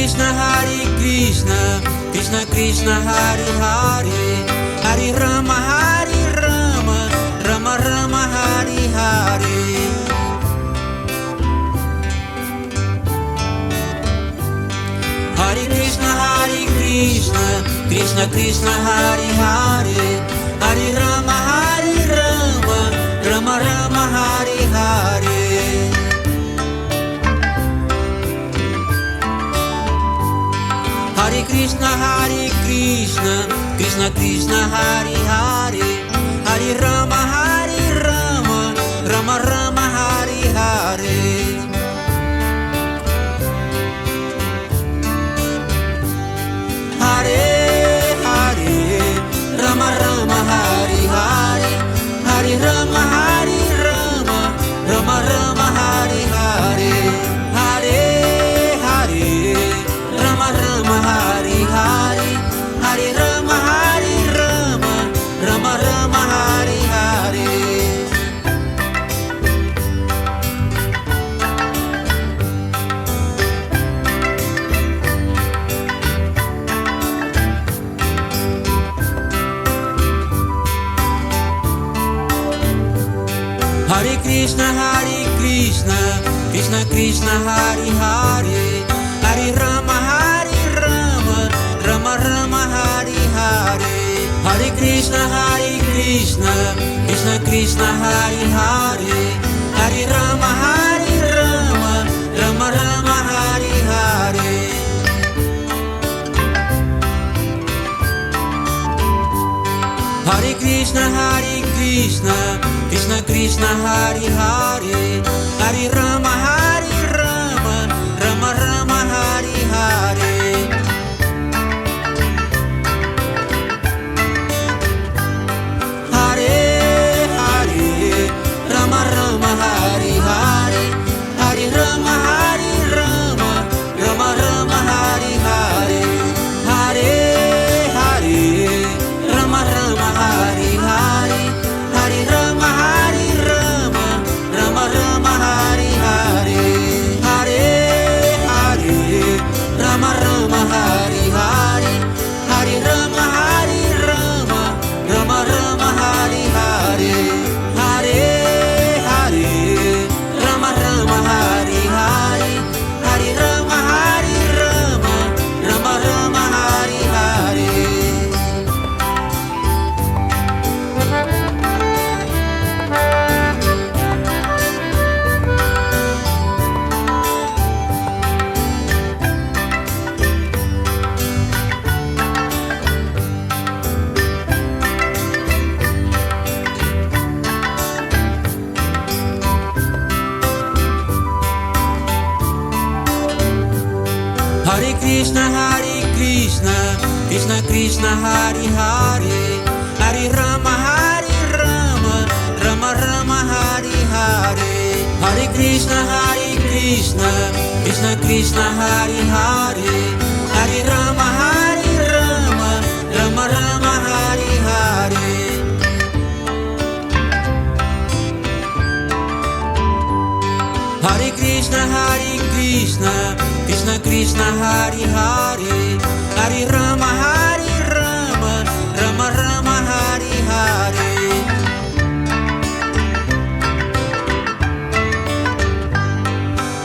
Krishna, Krishna Krishna, Hari Hari, Hari Rama, Rama Rama, Hari Hari. Hare Krishna, Krishna Krishna, Hari Hari, Hari Rama, Rama Rama, Hari Hari. Hare Krishna, Krishna Krishna, Hari Hari, Hari Rama, Rama Rama, Hari Hari. Hare Hare, Rama Rama, Hari Hari, Hari Rama, Rama Rama, Hari Hari. Hare Hare, Rama Rama, Hari Hari, Hari Rama, Rama Rama, Hari Hari. Hare Krishna, Krishna Krishna, Hari Hari, Hari Rama, Rama Rama, Hari Hari. Hare Krishna, Krishna Krishna, Hari Hari, Hari Rama, Rama Rama, Hari Hari. Hare Krishna, Krishna Krishna, Hari Hari, Hari Rama, Rama Rama, Hari Hari. Hare Hare, Rama Rama, Hari Hari, Hari Rama, Rama Rama, Hari Hari. Hare Hare, Rama Rama, Hari Hari, Hari Rama, Rama Rama, Hari Hari. Hare Hare, Rama Rama, Hari Hari, Hari Rama, Rama Rama, Hari Hari. Hare Hare, Rama Rama, Hari Hari, Hari Rama, Rama Rama, Hari Hari. Hare Krishna, Krishna Krishna, Hari Hari, Hari Rama, Rama Rama, Hari Hari. Hare Krishna, Krishna Krishna, Hari Hari, Hari Rama, Rama Rama, Hari Hari. Hare Krishna, Krishna Krishna, Hari Hari, Hari Rama, Rama Rama, Hari Hari.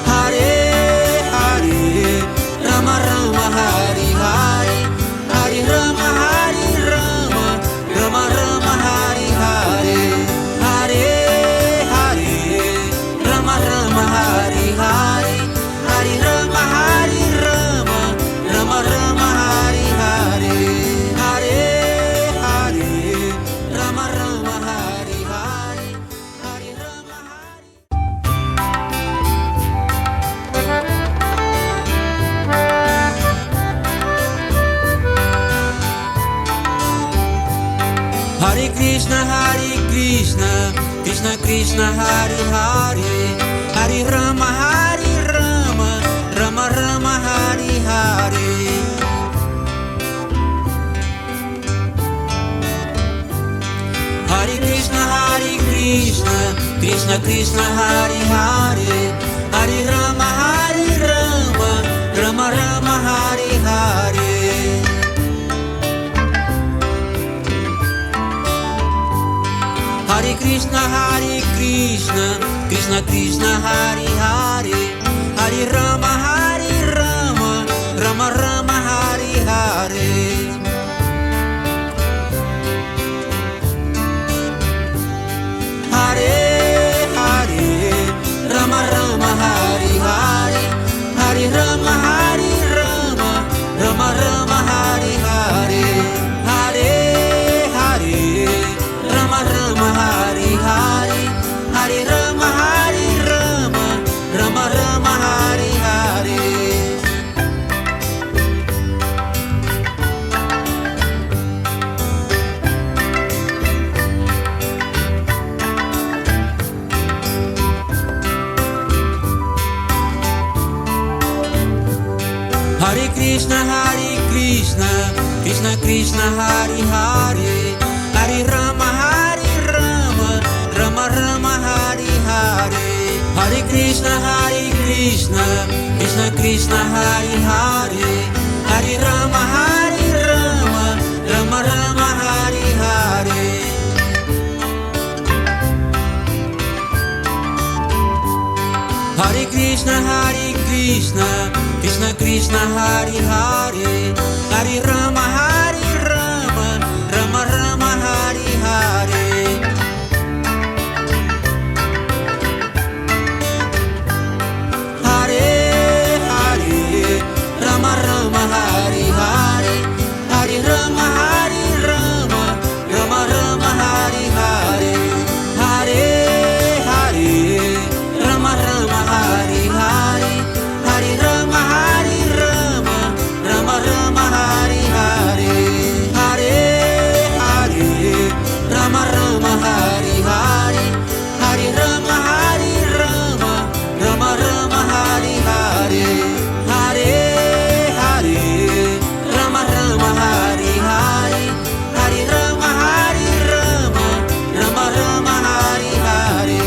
Hare Hare, Rama Rama, Hari Hari, Hari Rama, Rama Rama, Hari Hari. Hare Hare, Rama Rama, Hari Hari, Hari Rama, Rama Rama, Hari Hari. Hare Hare, Rama Rama, Hari Hari, Hari Rama, Hari. Hare Krishna, Krishna Krishna, Hari Hari, Hari Rama, Rama Rama, Hari Hari. Hare Krishna, Krishna Krishna, Hari Hari, Hari Rama, Rama Rama, Hare Krishna, Krishna Krishna, Hare Hare, Hare Rama, Rama Rama, Hare Hare. Hare Hare, Rama Rama, Hare Hare, Hare Rama, Rama Rama, Hare Hare. Hare Hare, Rama Rama, Hare Hare, Hare Rama, Rama Rama, Hare Hare. Hare Krishna, Krishna Krishna, Hare Hare, Hare Rama, Rama Rama, Hare Hare. Hare Krishna, Krishna Krishna, Hare Hare, Hare Rama, Rama Rama, Hare Hare. Hare Krishna, Krishna Krishna, Hare Hare, Hare Rama, Rama Rama, Hare Hare. Hare Hare, Rama Rama, Hare Hare, Hare Rama, Rama Rama, Hare Hare. Hare Hare, Rama Rama, Hare Hare, Hare Rama, Rama Rama, Hare Hare. Hare Hare, Rama Rama, Hare Hare, Hare Rama, Rama Rama, Hare Hare. Hare Hare, Rama Rama, Hare Hare, Hare Rama, Rama Rama, Hare Hare.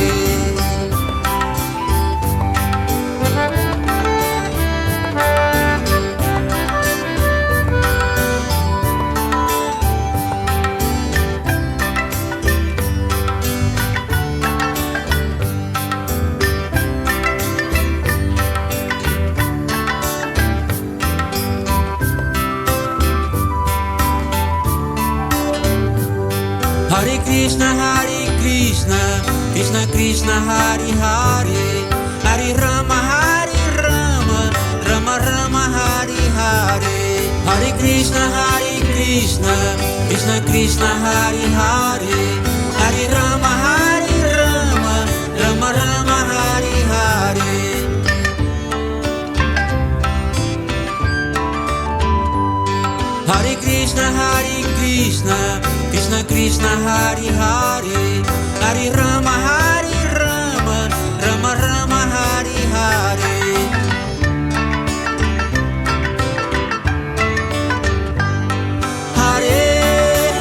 Hare Krishna, Krishna Krishna, Hare Hare, Hare Rama, Rama Rama, Hare Hare. Hare Krishna, Krishna Krishna, Hare Hare, Hare Rama, Rama Rama, Hare Hare. Hare Krishna, Krishna Krishna, Hare Hare, Hare Rama, Rama Rama, Hare Hare. Hare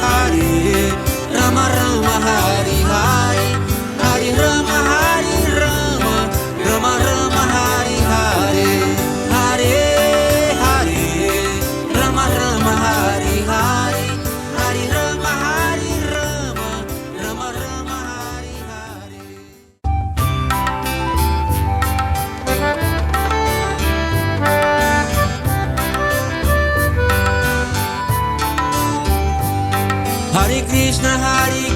Hare, Rama Rama, Hare Hare, Hare Rama, Rama Rama, Hare Hare. Hare Hare, Rama Rama, Hare Hare, Hare Rama, Rama Rama, Hare Hare. Hare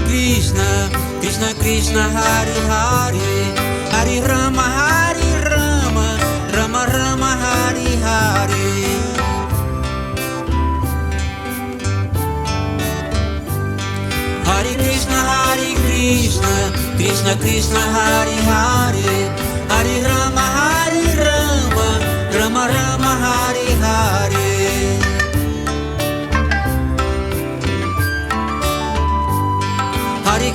Krishna, Krishna Krishna, Hare Hare, Hare Rama, Rama Rama, Hare Hare. Hare Krishna, Krishna Krishna, Hare Hare, Hare Rama, Rama Rama, Hare Hare. Hare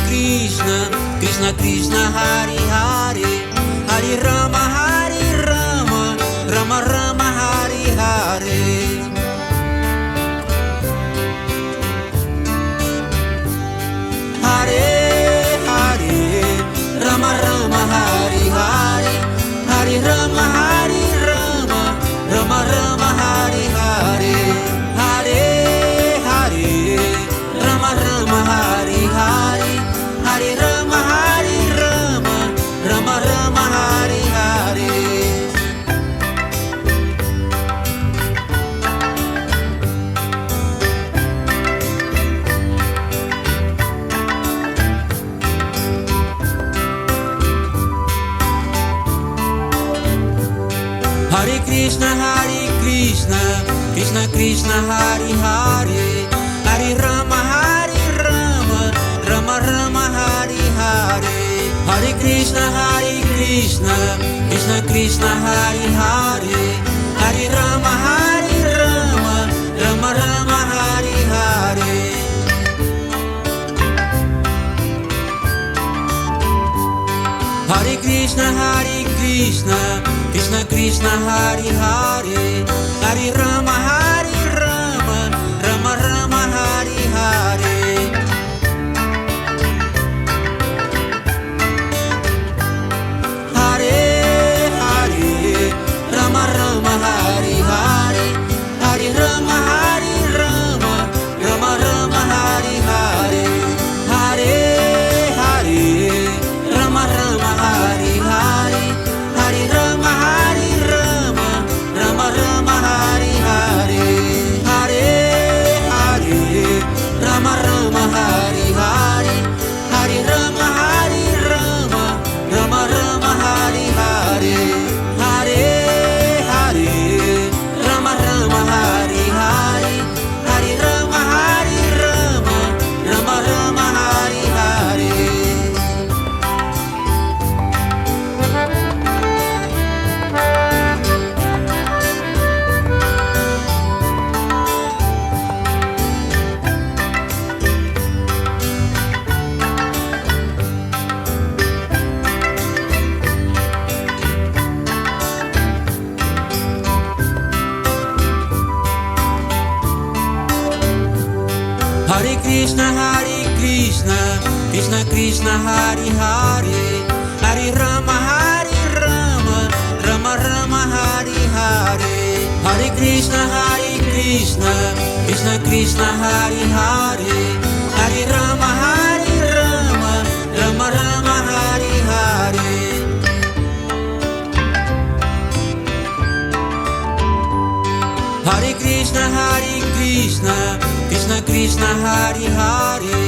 Krishna, Krishna Krishna, Hare Hare, Hare Rama, Rama Rama, Hare Hare. Hare Hare, Rama Rama, Hare Hare, Hare Rama, Rama Rama, Hare Hare. Hare Hare, Rama Rama, Hare Hare, Krishna, Krishna Krishna, Hari Hari, Hari Rama, Rama Rama, Hari Hari. Hare Krishna, Krishna Krishna, Hari Hari, Hari Rama, Rama Rama, Hari Hari. Hare Krishna, Krishna Krishna, Hari Hari, Hari Rama, Rama Rama, Hari Hari. Hare Hare, Rama Rama, Hari Hari, Hari Rama, Rama Rama, Hari Hari. Hare Hare, Rama Rama, Hari Hari, Hari Rama, Rama Rama, Hari Hari. Hare Hare, Rama Rama, Hari Hari, Hari Rama, Rama Rama, Hari Hari. Hare Hare, Rama Rama, Hari Hari, Hari Rama, Rama Rama, Hari Hari. Hare Krishna, Krishna Krishna, Hari Hari, Hari Rama, Rama Rama, Hari Hari. Hare Krishna, Krishna Krishna, Hari Hari, Hari Rama, Rama Rama, Hari Hari. Hare Krishna, Krishna Krishna, Hari Hari,